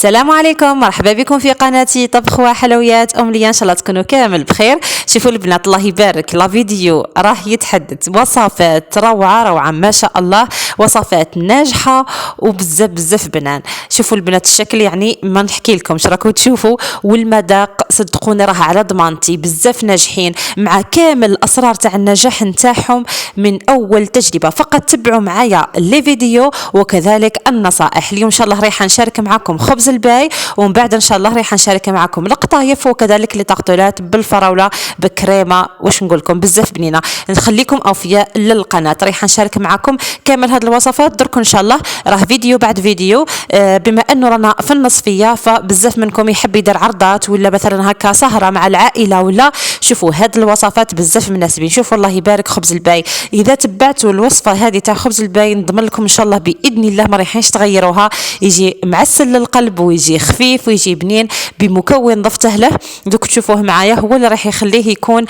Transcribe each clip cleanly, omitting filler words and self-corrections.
السلام عليكم، مرحبا بكم في قناتي طبخ وحلويات ليا. ان شاء الله تكونوا كامل بخير. شوفوا البنات الله يبارك، لا فيديو راه يتحدث وصفات روعه ما شاء الله، وصفات ناجحه وبزاف بزاف بنان. شوفوا البنات الشكل يعني ما نحكي لكمش، راكم تشوفوا، والمذاق صدقوني راه على ضمانتي، بزاف ناجحين مع كامل الاسرار تاع النجاح نتاعهم من اول تجربه. فقط تبعوا معايا لي فيديو وكذلك النصائح. اليوم ان شاء الله رايحه نشارك معكم خبز الباي، ومن بعد ان شاء الله رايحه نشارك معكم القطايف وكذلك لي طاقطولات بالفراوله بكريمه. واش نقول لكم بزاف بنينه. نخليكم اوفياء للقناه، رايحه نشارك معكم كامل هذه الوصفات درك ان شاء الله. راه فيديو بعد فيديو، بما انه رانا في النصفيه فبزاف منكم يحب يدير عرضات ولا مثلا هكا سهره مع العائله ولا. شوفوا هاد الوصفات بزاف مناسبين. شوفوا الله يبارك خبز الباي، اذا تبعتوا الوصفه هذه تاع خبز الباي نضمن لكم ان شاء الله باذن الله ما رايحينش تغيروها. يجي معسل للقلب ويجي خفيف ويجي بنين بمكون ضفته له دوك تشوفوه معايا، هو اللي راح يخليه يكون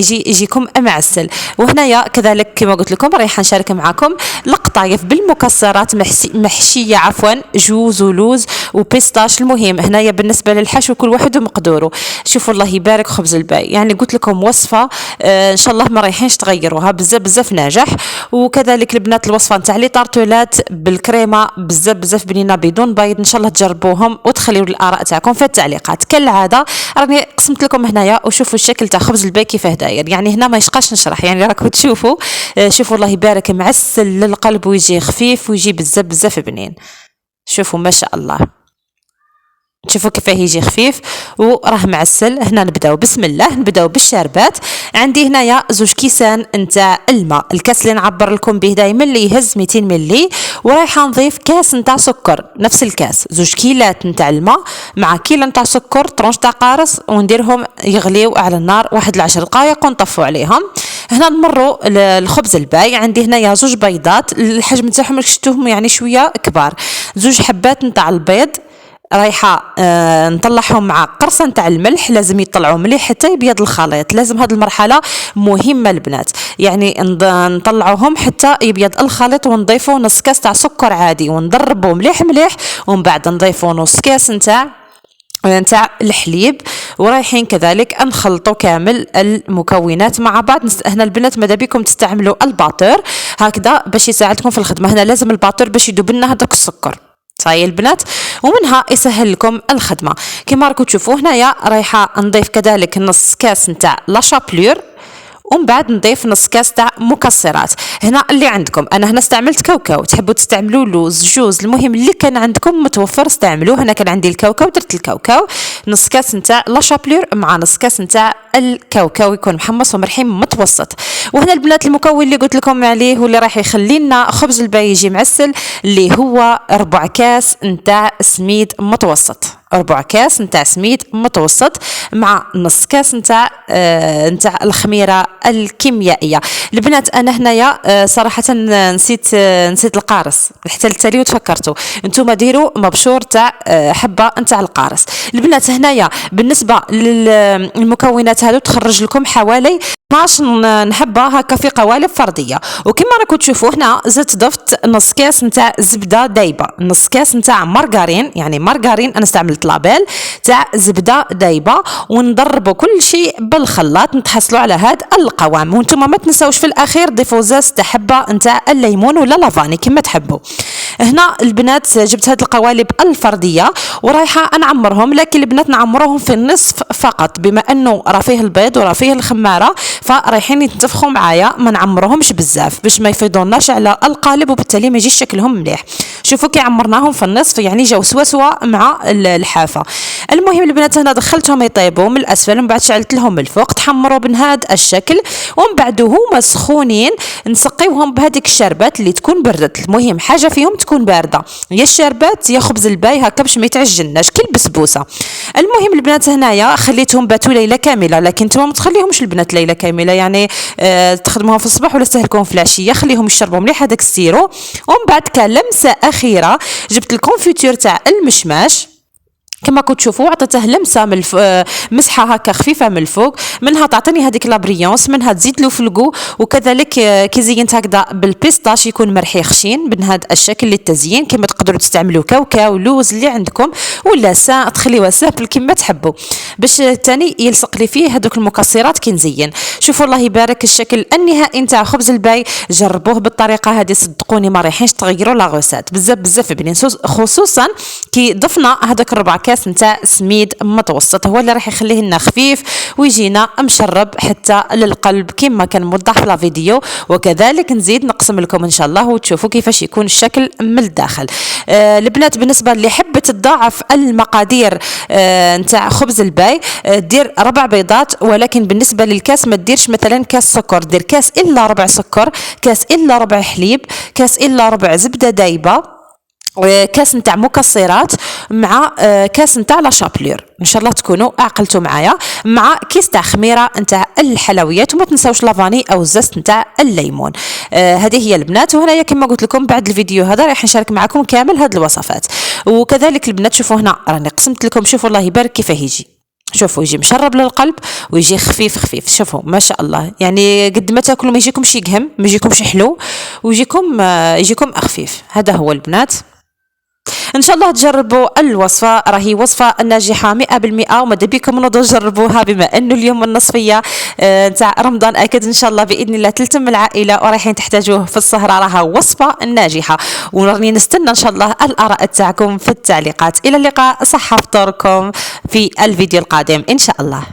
يجيكم معسل. وهنايا كذلك كما قلت لكم رايحه نشارك معكم القطايف بالمكسرات محشيه جوز ولوز وبيستاش. المهم هنايا بالنسبه للحشو كل واحد ومقدوره. شوفوا الله يبارك خبز الباي، يعني قلت لكم وصفه ان شاء الله ما رايحينش تغيروها، بزاف بزاف ناجح. وكذلك البنات الوصفه نتاع لي طارتولات بالكريمه بزاف بزاف بنينه بدون بيض، ان شاء الله تجربوهم وتخليوا الاراء تاعكم في التعليقات. كالعاده راني قسمت لكم هنايا، وشوفوا الشكل تاع خبز الباي كيفاه داير، يعني هنا ما يشقاش نشرح، يعني راكم تشوفوا. شوفوا الله يبارك معسل للقلب ويجي خفيف ويجي بزاف بزاف بنين. شوفوا ما شاء الله، شوفوا كيفاه يجي خفيف وراه معسل. هنا نبداو بسم الله، نبداو بالشاربات. عندي هنايا زوج كيسان نتاع الماء، الكاس اللي نعبر لكم به دائما اللي يهز 200 ملي، ورايحه نضيف كاس نتاع سكر، نفس الكاس زوج كيلات نتاع الماء مع كيلة نتاع سكر طرونش تاع قارص، ونديرهم يغليو على النار واحد 10 دقائق ونطفوا عليهم. هنا نمروا الخبز الباي. عندي هنايا زوج بيضات، الحجم نتاعهم شفتوهم يعني شويه كبار، زوج حبات نتاع البيض رايحه نطلعهم مع قرصه نتاع الملح، لازم يطلعوا مليح حتى يبيض الخليط. لازم هذه المرحله مهمه البنات، يعني نطلعوهم حتى يبيض الخليط، ونضيفوا نص كاس تاع سكر عادي ونضربوا مليح مليح، ومن بعد نضيفوا نص كاس نتاع الحليب، ورايحين كذلك نخلطوا كامل المكونات مع بعض. هنا البنات ماذا بكم تستعملوا الباطور هكذا باش يساعدكم في الخدمه. هنا لازم الباطور باش يذوب لنا هذاك السكر صاي البنات، ومنها يسهل لكم الخدمه. كما راكم تشوفوا هنايا رايحه نضيف كذلك نص كاس نتاع لا شابلور، ومن بعد نضيف نص كاس تاع مكسرات. هنا اللي عندكم، انا هنا استعملت كاوكاو، تحبوا تستعملوا لوز جوز، المهم اللي كان عندكم متوفر استعملوه. هنا كان عندي الكاوكاو درت الكاوكاو، نص كاس نتاع لا شابلور مع نص كاس نتاع الكاوكاو يكون محمص ومرحيم متوسط. وهنا البنات المكون اللي قلت لكم عليه واللي راح يخلي لنا خبز الباي يجي معسل، اللي هو 4 كاس نتاع سميد متوسط، 4 كاس نتاع سميد متوسط مع نص كاس نتاع الخميره الكيميائيه. البنات انا هنايا صراحه نسيت القارص، حتى التالي وتفكرتوا انتم ديروا مبشور تاع حبه نتاع القارص. البنات هنايا بالنسبه للمكونات هذو تخرج لكم حوالي 12 نحبه هكا في قوالب فرديه. وكما راكم تشوفوا هنا زدت ضفت نص كاس نتاع زبده دايبه، نص كاس نتاع مارغرين، يعني مارغرين انا استعملت لابيل تاع زبده دايبه، ونضربوا كل شيء بالخلاط نتحصلوا على هذا القوام. وانتم ما تنساوش في الاخير ضيفوا زاز حبه نتاع الليمون ولا لافاني كما تحبوا. هنا البنات جبت هذه القوالب الفرديه ورايحه نعمرهم، لكن البنات نعمروهم في النصف فقط، بما انه راه فيه البيض وراه فيه الخماره فرايحين يتنفخوا معايا، ما نعمرهمش بزاف باش ما يفيضوناش على القالب وبالتالي ما يجيش شكلهم مليح. شوفوا كي عمرناهم في النصف يعني جاو سوا مع الحافه. المهم البنات هنا دخلتهم يطيبوا من الاسفل، ومن بعد شعلت لهم من الفوق تحمروا بهذا الشكل، ومن بعد هما سخونين نسقيوهم بهذيك الشربات اللي تكون بردت. المهم حاجه فيهم تكون بارده، يا الشربات يا خبز الباي هكا باش ما يتعجناش كي البسبوسه. المهم البنات هنايا خليتهم باتوا ليله كامله، لكن نتوما ما تخليهمش البنات ليله كامله، يعني تخدموهم في الصباح ولا تستهلكوهم في العشيه، خليهم يشربوا مليح هذاك السيرو. ومن بعد كلمسه اخيره جبت الكونفيتور تاع المشماش، كما كنت تشوفوا عطيته لمسه من مسحه هكا خفيفه من الفوق، منها تعطيني هذيك لابريونس، منها تزيد له في الكو. وكذلك كي زينت هكذا بالبيستاش يكون مرحي خشين من هذا الشكل للتزيين. كما تقدروا تستعملوا كاوكاو لوز اللي عندكم، ولا تخليوها سامبل كما تحبوا، باش تاني يلصق لي فيه هذوك المكسرات كي نزين. شوفوا الله يبارك الشكل النهائي نتاع خبز الباي، جربوه بالطريقه هذه صدقوني ما رايحينش تغيروا لا غوسات، بزاف بنين، خصوصا كي ضفنا هذاك 4 كاس نتاع سميد متوسط، هو اللي راح يخليه لنا خفيف ويجينا مشرب حتى للقلب كما كان موضح في لا فيديو. وكذلك نزيد نقسم لكم ان شاء الله وتشوفوا كيفاش يكون الشكل من الداخل. البنات بالنسبه اللي حبت تضاعف المقادير نتاع خبز الباي، دير 4 بيضات، ولكن بالنسبه للكاس ما ديرش مثلا كاس سكر، دير كاس الا ربع سكر، كاس الا ربع حليب، كاس الا ربع زبده دايبه، كاس نتاع مكسرات، مع كاس نتاع لا شابلور. ان شاء الله تكونوا عقلتوا معايا، مع كيس تاع خميره نتاع الحلويات، وما تنساوش لافاني او الزست نتاع الليمون. هذه هي البنات. وهنايا كما قلت لكم بعد الفيديو هذا راح نشارك معكم كامل هذه الوصفات. وكذلك البنات شوفوا هنا راني قسمت لكم، شوفوا الله يبارك كيف يجي، شوفوا يجي مشرب للقلب ويجي خفيف. شوفوا ما شاء الله، يعني قد ما تاكلوا ما يجيكمش يقهم، ما يجيكمش حلو، ويجيكم خفيف. هذا هو البنات. ان شاء الله تجربوا الوصفه، راهي وصفه ناجحه 100%، وماذا بكم نوضوا جربوها بما انه اليوم النصفيه نتاع رمضان. اكيد ان شاء الله باذن الله تلتم العائله ورايحين تحتاجوه في السهره، راها وصفه ناجحه، وراني نستنى ان شاء الله الاراء تاعكم في التعليقات. الى اللقاء، صحه فطوركم في الفيديو القادم ان شاء الله.